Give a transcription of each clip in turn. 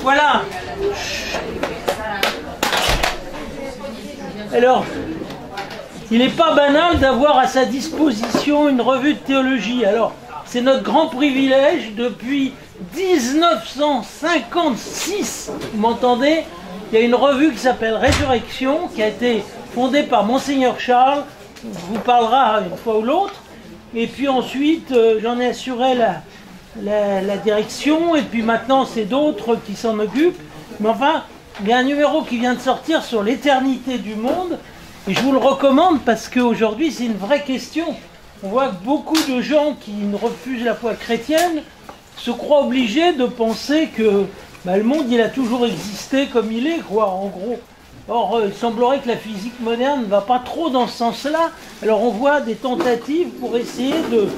Voilà. Alors, il n'est pas banal d'avoir à sa disposition une revue de théologie. Alors, c'est notre grand privilège depuis 1956. Vous m'entendez? Il y a une revue qui s'appelle Résurrection, qui a été fondée par Monseigneur Charles. On vous parlera une fois ou l'autre. Et puis ensuite, j'en ai assuré la direction. Et puis maintenant, c'est d'autres qui s'en occupent. Mais enfin, il y a un numéro qui vient de sortir sur l'éternité du monde. Et je vous le recommande parce qu'aujourd'hui, c'est une vraie question. On voit que beaucoup de gens qui refusent la foi chrétienne se croient obligés de penser que le monde, il a toujours existé comme il est, quoi, en gros. Or, il semblerait que la physique moderne ne va pas trop dans ce sens-là. Alors, on voit des tentatives pour essayer de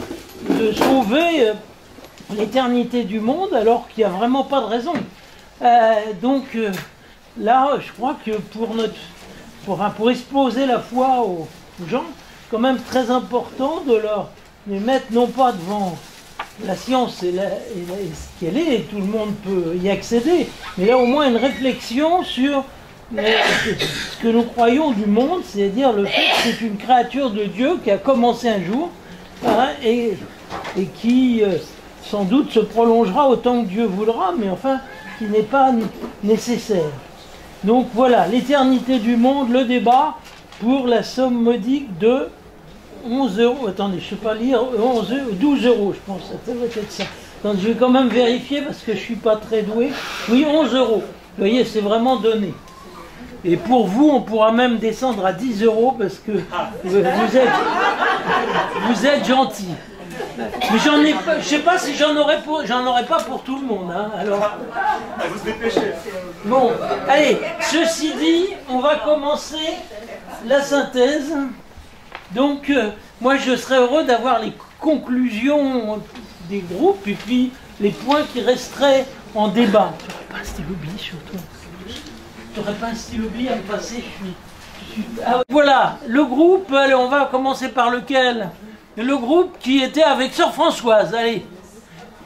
sauver l'éternité du monde, alors qu'il n'y a vraiment pas de raison. Donc, là, je crois que pour exposer la foi aux gens, c'est quand même très important de les mettre non pas devant la science et ce qu'elle est, et tout le monde peut y accéder, mais là au moins une réflexion sur ce que nous croyons du monde, c'est-à-dire le fait que c'est une créature de Dieu qui a commencé un jour et qui sans doute se prolongera autant que Dieu voudra, mais enfin qui n'est pas nécessaire. Donc voilà, l'éternité du monde, le débat pour la somme modique de 11 euros. Attendez, je ne sais pas lire, 12 euros, je pense, ça doit être ça. Donc je vais quand même vérifier parce que je ne suis pas très doué. Oui, 11 euros. Vous voyez, c'est vraiment donné. Et pour vous, on pourra même descendre à 10 euros parce que vous êtes gentil. Mais j'en ai pas, je sais pas si j'en aurais pas pour tout le monde. Hein, alors. Vous se dépêchez. Bon, allez, ceci dit, on va commencer la synthèse. Donc, moi, je serais heureux d'avoir les conclusions des groupes et puis les points qui resteraient en débat. Tu n'aurais pas un stylo bille surtout. Tu n'aurais pas un stylo bille à me passer. Ah, voilà, le groupe, allez, on va commencer par lequel? Le groupe qui était avec Sœur Françoise, allez.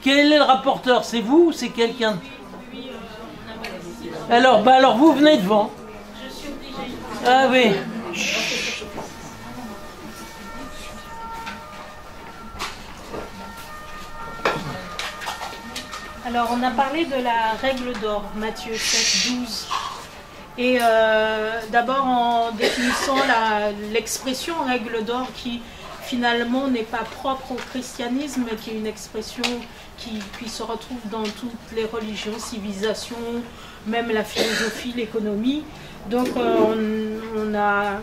Quel est le rapporteur? C'est vous ou c'est quelqu'un? Alors, vous venez devant. Je suis obligée. Ah oui. Chut. Alors, on a parlé de la règle d'or, Matthieu 7, 12. Et d'abord en définissant l'expression règle d'or qui finalement n'est pas propre au christianisme, mais qui est une expression qui se retrouve dans toutes les religions, civilisations, même la philosophie, l'économie. Donc on a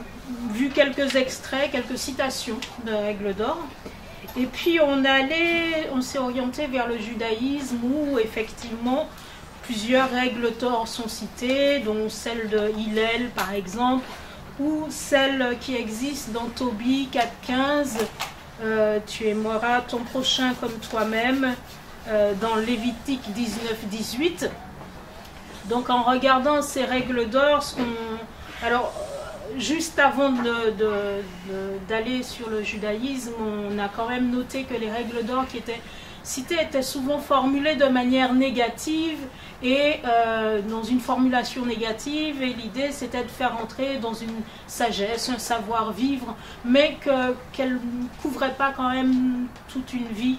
vu quelques extraits, quelques citations de règle d'or. Et puis on s'est orienté vers le judaïsme où effectivement plusieurs règles d'or sont citées, dont celle de Hillel par exemple, ou celle qui existe dans Tobie 4.15, tu aimeras ton prochain comme toi-même, dans Lévitique 19.18. Donc en regardant ces règles d'or, alors juste avant d'aller sur le judaïsme, on a quand même noté que les règles d'or qui étaient citées étaient souvent formulées de manière négative et dans une formulation négative, et l'idée c'était de faire entrer dans une sagesse, un savoir-vivre, mais qu'elle ne couvrait pas quand même toute une vie,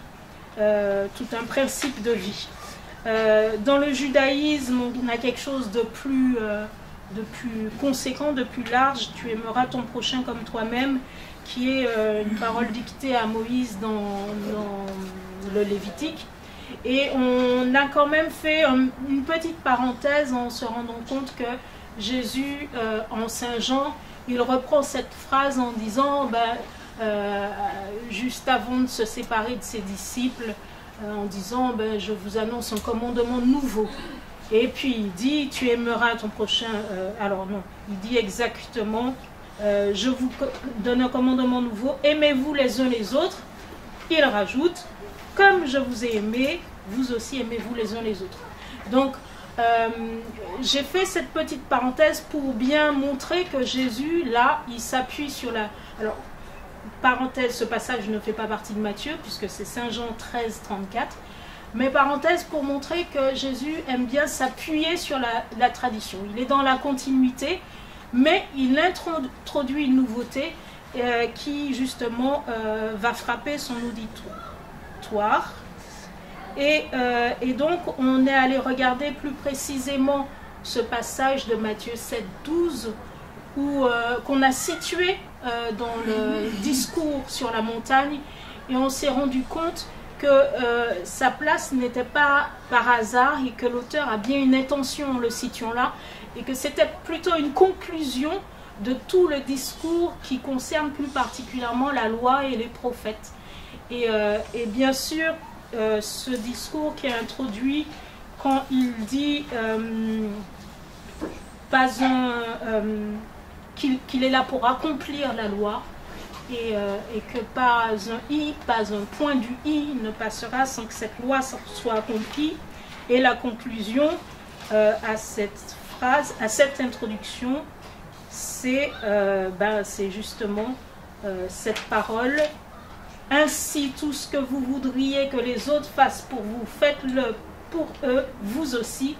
tout un principe de vie. Dans le judaïsme, on a quelque chose de plus conséquent, de plus large. Tu aimeras ton prochain comme toi-même, qui est une parole dictée à Moïse dans le Lévitique. Et on a quand même fait une petite parenthèse en se rendant compte que Jésus, en Saint Jean, il reprend cette phrase en disant, juste avant de se séparer de ses disciples, en disant, je vous annonce un commandement nouveau. Et puis il dit, tu aimeras ton prochain, alors non, il dit exactement, je vous donne un commandement nouveau, aimez-vous les uns les autres. Il rajoute, comme je vous ai aimé, vous aussi aimez-vous les uns les autres. Donc, j'ai fait cette petite parenthèse pour bien montrer que Jésus, là, il s'appuie sur la... Alors, parenthèse, ce passage ne fait pas partie de Matthieu, puisque c'est Saint Jean 13, 34. Mais parenthèse pour montrer que Jésus aime bien s'appuyer sur la tradition. Il est dans la continuité, mais il introduit une nouveauté qui justement va frapper son auditoire. Et donc on est allé regarder plus précisément ce passage de Matthieu 7, 12 qu'on a situé dans le discours sur la montagne, et on s'est rendu compte que sa place n'était pas par hasard et que l'auteur a bien une intention en le situant là, et que c'était plutôt une conclusion de tout le discours qui concerne plus particulièrement la loi et les prophètes. Et bien sûr, ce discours qui est introduit quand il dit qu'il est là pour accomplir la loi, et que pas un i, pas un point du i ne passera sans que cette loi soit accomplie. Et la conclusion à cette phrase, à cette introduction, c'est justement cette parole: ainsi tout ce que vous voudriez que les autres fassent pour vous, faites-le pour eux, vous aussi.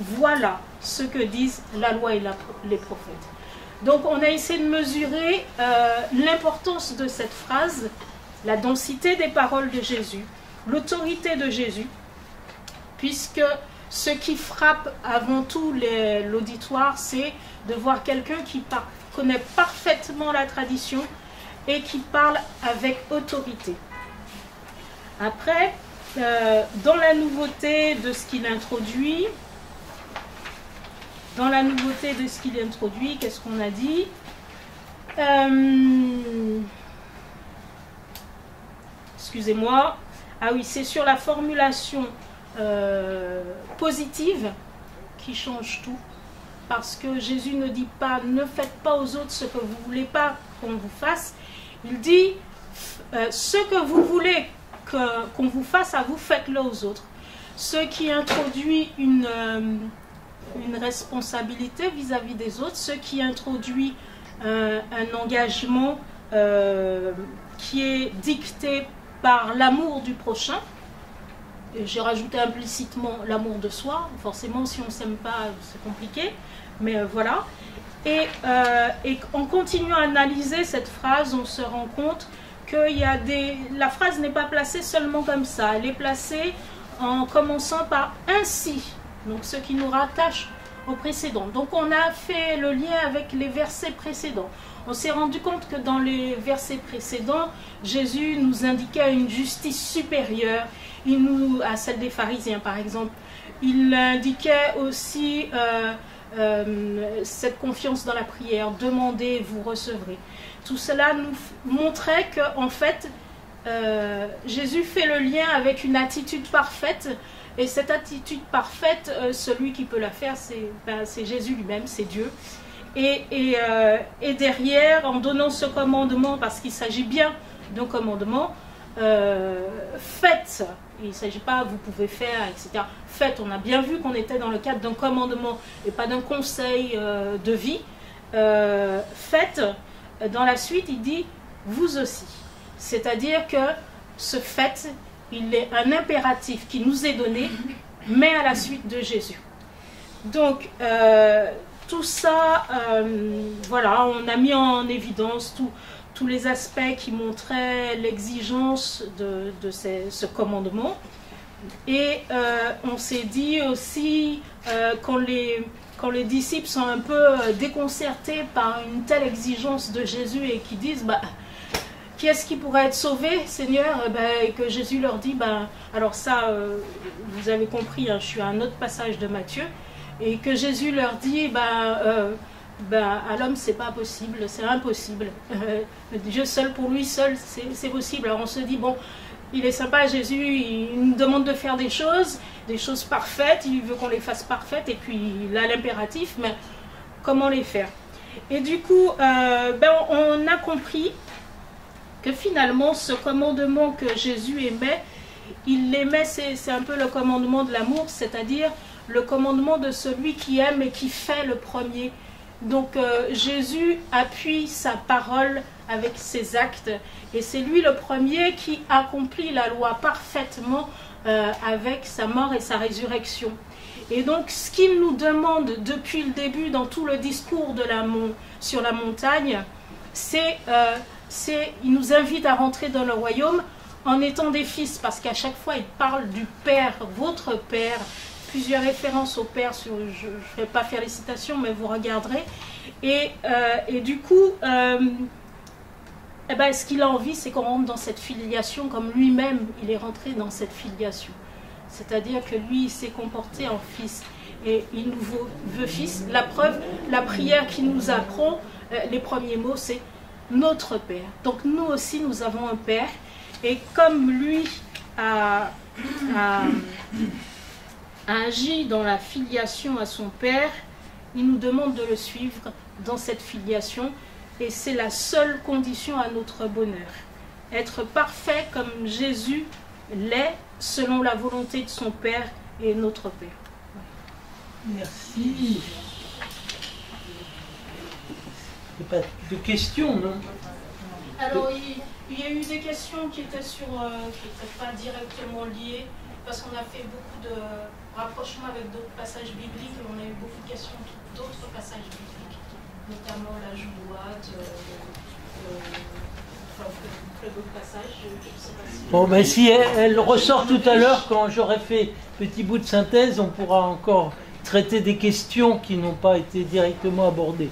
Voilà ce que disent la loi et les prophètes. Donc on a essayé de mesurer l'importance de cette phrase, la densité des paroles de Jésus, l'autorité de Jésus, puisque ce qui frappe avant tout l'auditoire, c'est de voir quelqu'un qui connaît parfaitement la tradition et qui parle avec autorité. Après, dans la nouveauté de ce qu'il introduit, qu'est-ce qu'on a dit? Excusez-moi. Ah oui, c'est sur la formulation positive qui change tout. Parce que Jésus ne dit pas « ne faites pas aux autres ce que vous ne voulez pas qu'on vous fasse ». Il dit « ce que vous voulez qu'on vous fasse à vous, faites-le aux autres ». Ce qui introduit une responsabilité vis-à-vis des autres, ce qui introduit un engagement qui est dicté par l'amour du prochain. J'ai rajouté implicitement l'amour de soi. Forcément, si on ne s'aime pas, c'est compliqué. Mais voilà. Et en continuant à analyser cette phrase, on se rend compte que la phrase n'est pas placée seulement comme ça. Elle est placée en commençant par « ainsi ». Donc ce qui nous rattache au précédent. Donc on a fait le lien avec les versets précédents. On s'est rendu compte que dans les versets précédents, Jésus nous indiquait une justice supérieure, à celle des pharisiens par exemple. Il indiquait aussi cette confiance dans la prière, demandez, vous recevrez. Tout cela nous montrait qu'en fait, Jésus fait le lien avec une attitude parfaite. Et cette attitude parfaite, celui qui peut la faire, c'est Jésus lui-même, c'est Dieu. Et derrière, en donnant ce commandement, parce qu'il s'agit bien d'un commandement, faites. Il ne s'agit pas, vous pouvez faire, etc. Faites, on a bien vu qu'on était dans le cadre d'un commandement et pas d'un conseil de vie. Faites, dans la suite, il dit, vous aussi. C'est-à-dire que ce fait, il est un impératif qui nous est donné, mais à la suite de Jésus. Donc, tout ça, voilà, on a mis en évidence tous les aspects qui montraient l'exigence de ce commandement. Et on s'est dit aussi, quand les disciples sont un peu déconcertés par une telle exigence de Jésus et qui disent, qui est-ce qui pourrait être sauvé, Seigneur? Et que Jésus leur dit, alors ça, vous avez compris, je suis à un autre passage de Matthieu, et que Jésus leur dit, à l'homme, c'est pas possible, c'est impossible. Dieu seul, pour lui seul, c'est possible. Alors on se dit, bon, il est sympa, Jésus, il nous demande de faire des choses parfaites, il veut qu'on les fasse parfaites, et puis il a l'impératif, mais comment les faire? Et du coup, on a compris que finalement, ce commandement que Jésus aimait, il l'aimait, c'est un peu le commandement de l'amour, c'est-à-dire le commandement de celui qui aime et qui fait le premier. Donc Jésus appuie sa parole avec ses actes, et c'est lui le premier qui accomplit la loi parfaitement avec sa mort et sa résurrection. Et donc, ce qu'il nous demande depuis le début, dans tout le discours sur la montagne, il nous invite à rentrer dans le royaume en étant des fils, parce qu'à chaque fois, il parle du Père, votre Père, plusieurs références au Père, je ne vais pas faire les citations, mais vous regarderez. Et du coup, ce qu'il a envie, c'est qu'on rentre dans cette filiation, comme lui-même, il est rentré dans cette filiation. C'est-à-dire que lui, il s'est comporté en fils. Et il nous veut fils. La preuve, la prière qu'il nous apprend, les premiers mots, c'est notre Père. Donc nous aussi, nous avons un Père. Et comme lui a agi dans la filiation à son Père, il nous demande de le suivre dans cette filiation. Et c'est la seule condition à notre bonheur. Être parfait comme Jésus l'est, selon la volonté de son Père et notre Père. Merci. Il n'y a pas de questions, non? Alors, il y a eu des questions qui étaient pas directement liées, parce qu'on a fait beaucoup de rapprochements avec d'autres passages bibliques, et on a eu beaucoup de questions d'autres passages bibliques, notamment la jouate, d'autres passages, je sais pas si... Bon, ben si elle ressort tout à l'heure, quand j'aurai fait petit bout de synthèse, on pourra encore traiter des questions qui n'ont pas été directement abordées.